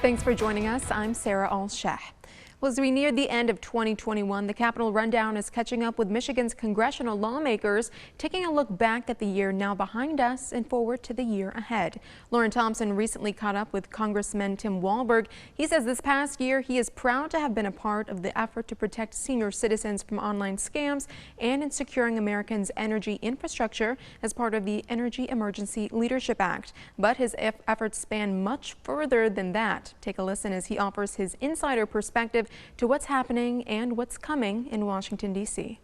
Thanks for joining us. I'm Sarah Al-Shah. Well, as we near the end of 2021, the Capitol Rundown is catching up with Michigan's congressional lawmakers, taking a look back at the year now behind us and forward to the year ahead. Lauren Thompson recently caught up with Congressman Tim Walberg. He says this past year he is proud to have been a part of the effort to protect senior citizens from online scams and in securing Americans' energy infrastructure as part of the Energy Emergency Leadership Act. But his efforts span much further than that. Take a listen as he offers his insider perspective to what's happening and what's coming in Washington, D.C.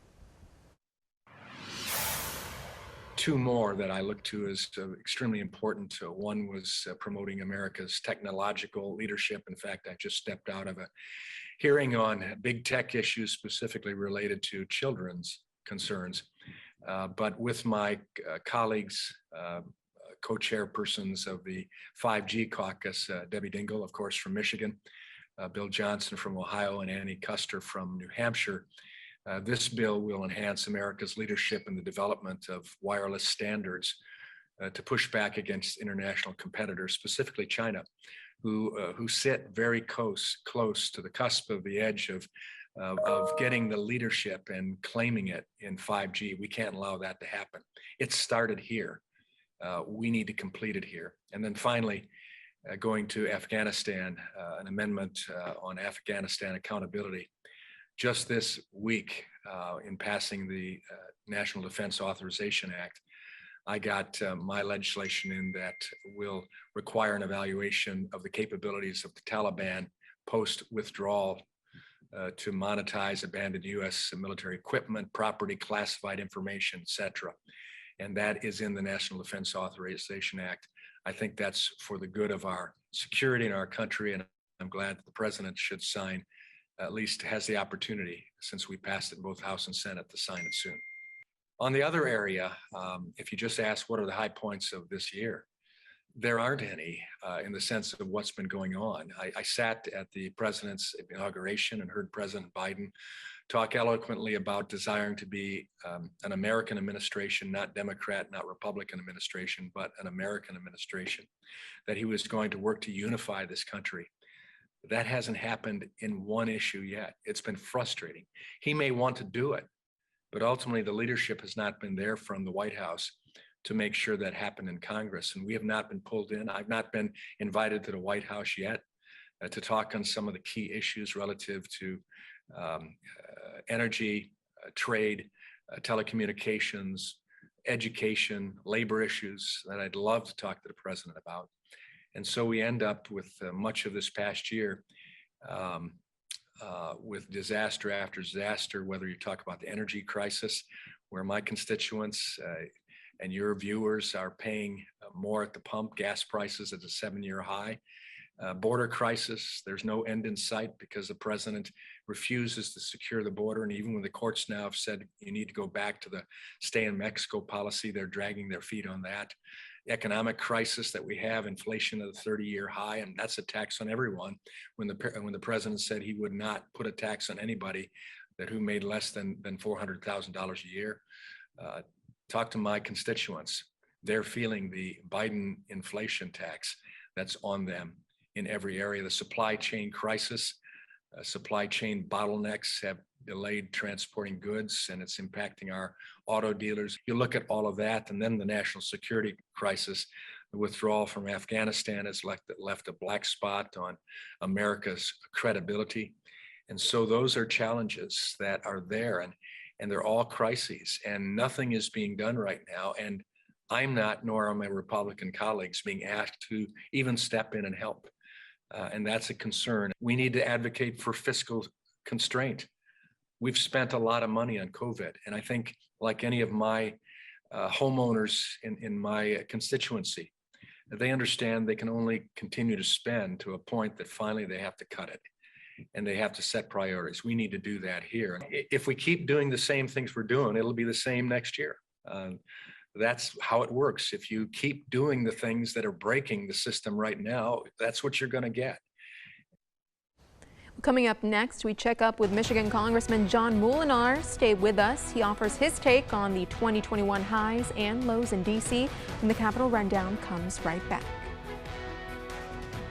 Two more that I look to as extremely important. One was promoting America's technological leadership. In fact, I just stepped out of a hearing on big tech issues specifically related to children's concerns. But with my colleagues, co-chairpersons of the 5G caucus, Debbie Dingell, of course, from Michigan, Bill Johnson from Ohio, and Annie Kuster from New Hampshire. This bill will enhance America's leadership in the development of wireless standards to push back against international competitors, specifically China, who sit very close to the cusp of the edge of getting the leadership and claiming it in 5G. We can't allow that to happen. It started here. We need to complete it here. And then finally, going to Afghanistan, an amendment on Afghanistan accountability. Just this week, in passing the National Defense Authorization Act, I got my legislation in that will require an evaluation of the capabilities of the Taliban post-withdrawal to monetize abandoned U.S. military equipment, property, classified information, etc. And that is in the National Defense Authorization Act. I think that's for the good of our security in our country, and I'm glad that the president should sign, at least has the opportunity, since we passed it in both House and Senate, to sign it soon. On the other area, if you just ask what are the high points of this year, there aren't any in the sense of what's been going on. I sat at the president's inauguration and heard President Biden talk eloquently about desiring to be an American administration, not Democrat, not Republican administration, but an American administration, that he was going to work to unify this country. That hasn't happened in one issue yet. It's been frustrating. He may want to do it, but ultimately the leadership has not been there from the White House to make sure that happened in Congress. And we have not been pulled in. I've not been invited to the White House yet to talk on some of the key issues relative to energy, trade, telecommunications, education, labor issues that I'd love to talk to the president about. And so we end up with much of this past year with disaster after disaster, whether you talk about the energy crisis, where my constituents and your viewers are paying more at the pump, gas prices at a 7-year high. Border crisis, there's no end in sight because the president refuses to secure the border. And even when the courts now have said you need to go back to the stay in Mexico policy, they're dragging their feet on that. Economic crisis that we have, inflation at a 30-year high, and that's a tax on everyone. When the president said he would not put a tax on anybody who made less than $400,000 a year. Talk to my constituents. They're feeling the Biden inflation tax that's on them in every area. The supply chain crisis, supply chain bottlenecks have delayed transporting goods, and it's impacting our auto dealers. You look at all of that, and then the national security crisis, the withdrawal from Afghanistan has left a black spot on America's credibility. And so those are challenges that are there, and they're all crises, and nothing is being done right now. And I'm not, nor are my Republican colleagues, being asked to even step in and help. And that's a concern. We need to advocate for fiscal constraint. We've spent a lot of money on COVID, and I think, like any of my homeowners in my constituency, they understand they can only continue to spend to a point that finally they have to cut it, and they have to set priorities. We need to do that here. If we keep doing the same things we're doing, it'll be the same next year. That's how it works. If you keep doing the things that are breaking the system right now, that's what you're going to get. Coming up next, we check up with Michigan Congressman John Moolenaar. Stay with us. He offers his take on the 2021 highs and lows in D.C. when the Capitol Rundown comes right back.